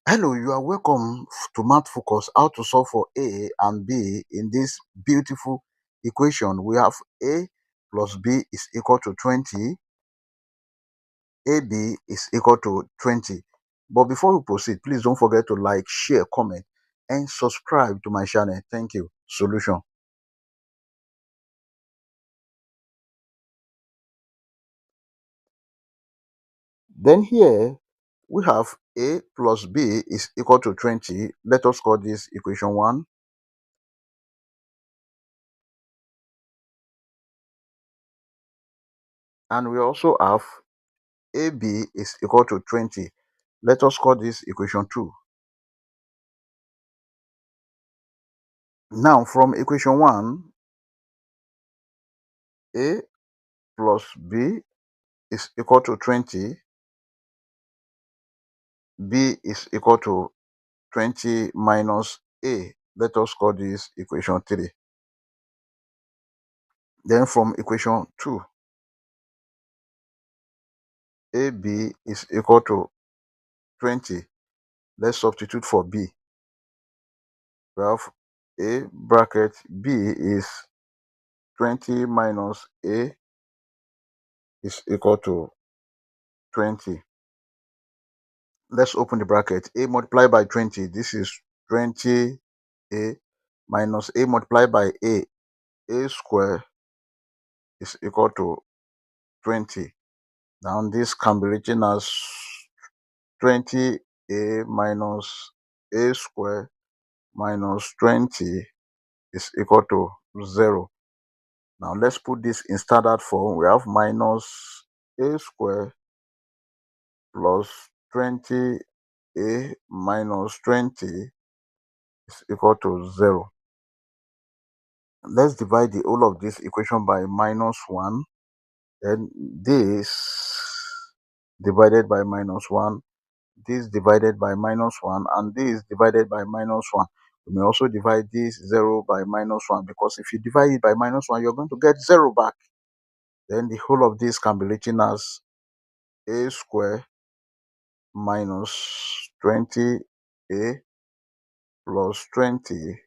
Hello, you are welcome to Math Focus, how to solve for A and B in this beautiful equation. We have A plus B is equal to 20, AB is equal to 20. But before we proceed, please don't forget to like, share, comment, and subscribe to my channel. Thank you. Solution. Then here we have A plus B is equal to 20. Let us call this equation 1. And we also have AB is equal to 20. Let us call this equation 2. Now, from equation 1, A plus B is equal to 20. B is equal to 20 minus A. Let us call this equation 3. Then from equation 2, AB is equal to 20. Let's substitute for B. We have A bracket B is 20 minus A is equal to 20. Let's open the bracket. A multiplied by 20. This is 20A minus A multiplied by A. A square is equal to 20. Now this can be written as 20A minus A square minus 20 is equal to 0. Now let's put this in standard form. We have minus A square plus 20A minus 20 is equal to 0. Let's divide the whole of this equation by minus 1. Then this divided by minus 1, this divided by minus 1, and this divided by minus 1. We may also divide this 0 by minus 1, because if you divide it by minus 1, you're going to get 0 back. Then the whole of this can be written as A square minus 20A plus 20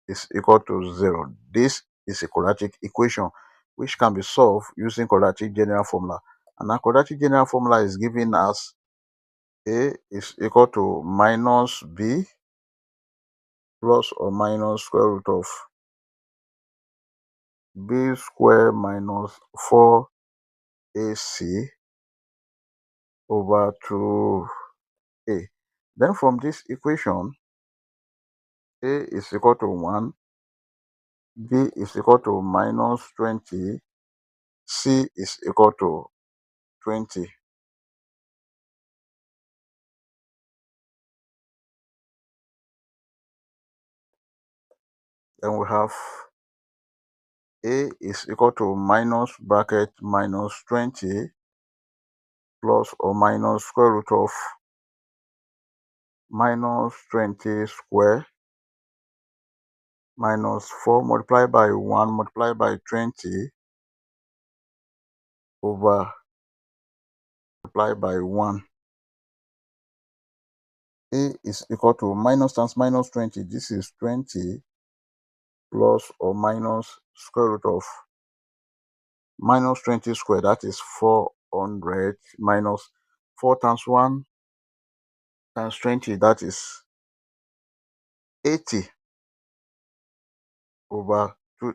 is equal to 0. This is a quadratic equation which can be solved using quadratic general formula. And our quadratic general formula is given as A is equal to minus B plus or minus square root of B square minus 4AC over 2A. Then from this equation, A is equal to 1, B is equal to minus 20, C is equal to 20. Then we have A is equal to minus bracket minus 20 plus or minus square root of minus 20 square minus 4 multiplied by 1 multiplied by 20 over multiplied by 1. A is equal to minus times minus 20. This is 20 plus or minus square root of minus 20 square. That is 400 minus 4 times 1 times 20. That is 80 over 2.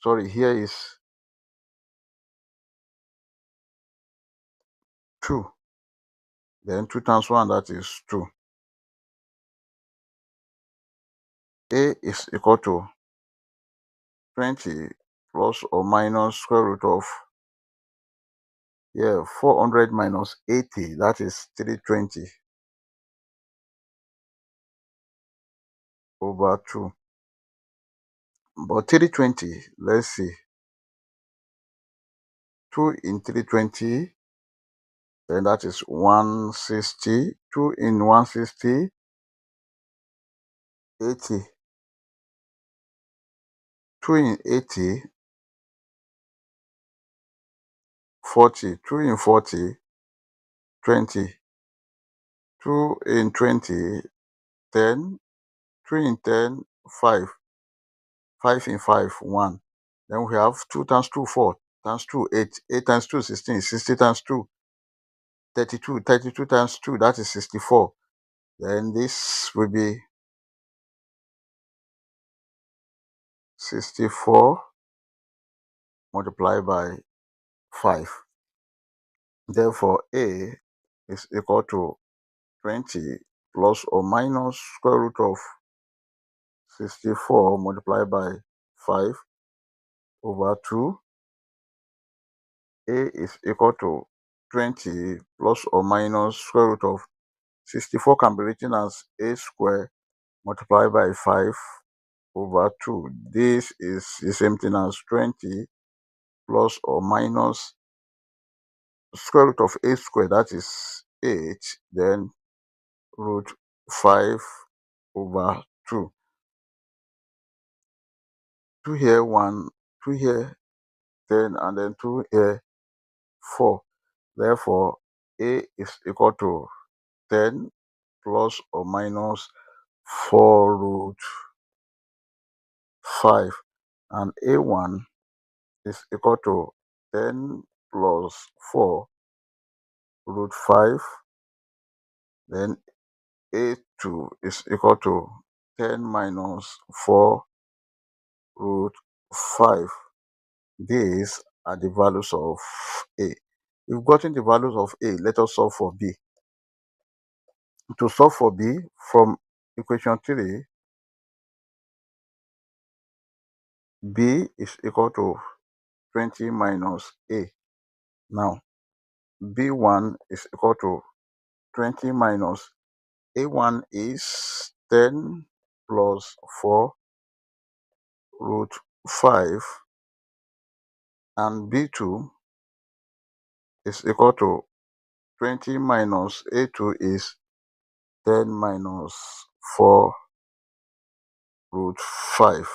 Sorry, here is 2. Then 2 times 1, that is 2. A is equal to 20 plus or minus square root of 400 minus 80, that is 320 over 2. But 320, let's see, 2 in 320, then that is 160. 2 in 160, 80. 2 in 80, 40. 2 in 40, 20. 2 in 20, 10, 3 in 10, 5, 5 in 5, 1. Then we have 2 times 2, 4, times 2, 8, 8 times 2, 16, 60 times 2, 32, 32 times 2, that is 64. Then this will be 64 multiplied by 5. Therefore, A is equal to 20 plus or minus square root of 64 multiplied by 5 over 2. A is equal to 20 plus or minus square root of 64 can be written as A square multiplied by 5 over 2. This is the same thing as 20 plus or minus square root of A square, that is 8, then root 5 over 2. 2 here, 1, 2 here, 10, and then 2 here, 4. Therefore, A is equal to 10 plus or minus 4 root 5. And A1 is equal to 10 plus 4 root 5. Then A2 is equal to 10 minus 4 root 5. These are the values of A. We've gotten the values of A. Let us solve for B. To solve for B, from equation 3, B is equal to 20 minus A. Now, B1 is equal to 20 minus A1 is 10 plus 4 root 5, and B2 is equal to 20 minus A2 is 10 minus 4 root 5.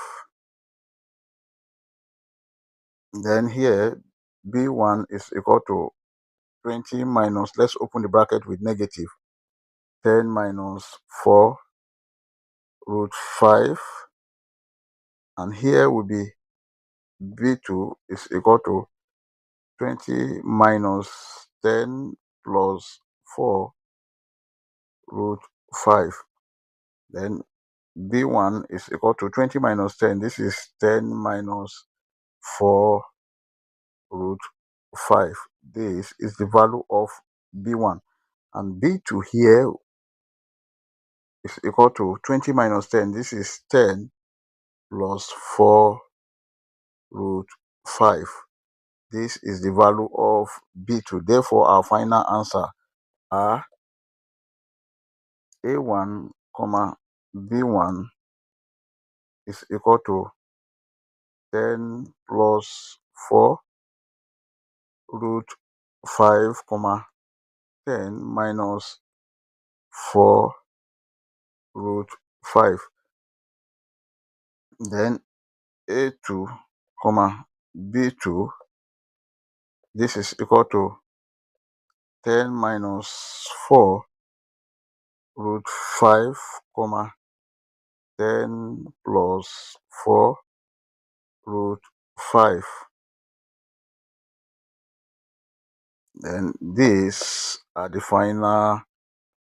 Then here, B1 is equal to 20 minus, let's open the bracket with negative, 10 minus 4 root 5. And here will be B2 is equal to 20 minus 10 plus 4 root 5. Then B1 is equal to 20 minus 10. This is 10 minus 4 root 5. This is the value of B1. And B2 here is equal to 20 minus 10. This is 10 plus 4 root 5. This is the value of B2. Therefore, our final answer are A1, B1 is equal to 10 plus 4 root 5, 10 minus 4 root 5. Then A2, B2, this is equal to 10 minus 4 root 5, 10 plus 4 root 5. Then these are the final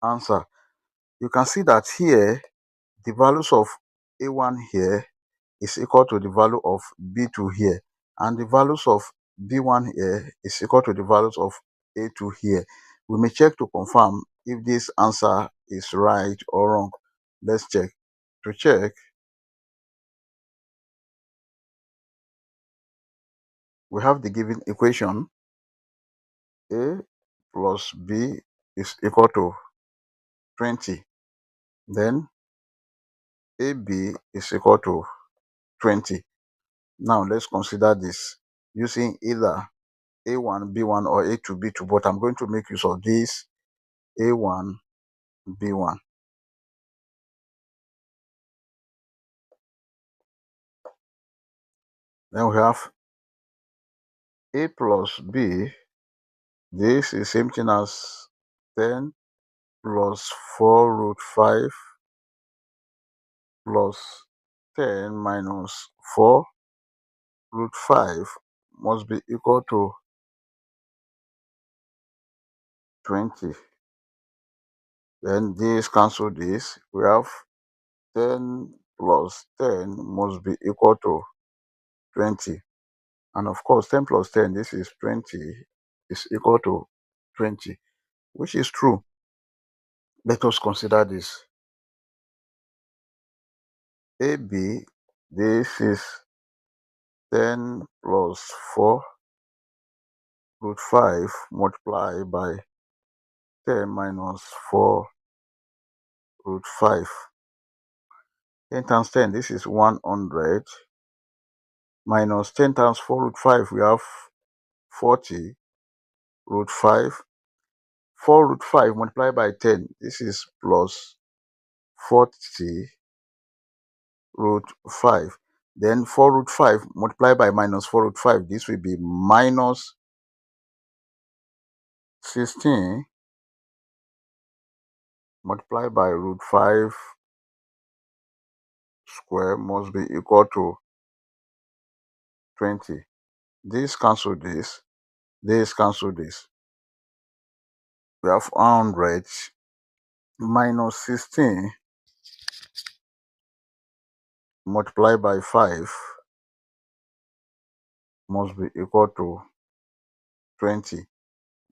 answer. You can see that here, the values of A1 here is equal to the value of B2 here, and the values of B1 here is equal to the values of A2 here. We may check to confirm if this answer is right or wrong. Let's check. To check, we have the given equation. A plus B is equal to 20. Then AB is equal to 20. Now let's consider this using either A1, B1 or A2, B2, but I'm going to make use of this A1, B1. Then we have A plus B. This is same thing as 10 plus 4 root 5 plus 10 minus 4 root 5 must be equal to 20. Then this cancel this. We have 10 plus 10 must be equal to 20. And of course, 10 plus 10, this is 20, is equal to 20, which is true. Let us consider this. AB, this is 10 plus 4 root 5 multiplied by 10 minus 4 root 5. 10 times 10, this is 100, minus 10 times 4 root 5, we have 40 root 5. 4 root 5 multiplied by 10, this is plus 40 root 5. Then 4 root 5 multiplied by minus 4 root 5, this will be minus 16 multiplied by root 5 square must be equal to 20. This cancel this cancel this. We have 100 minus 16 multiplied by 5 must be equal to 20.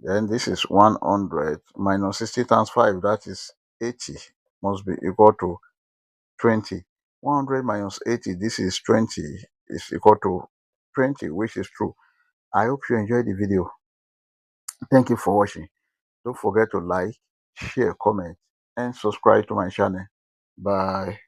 Then this is 100 minus 60 times 5, that is 80, must be equal to 20. 100 minus 80, this is 20, is equal to 20, which is true. I hope you enjoyed the video. Thank you for watching. Don't forget to like, share, comment, and subscribe to my channel. Bye.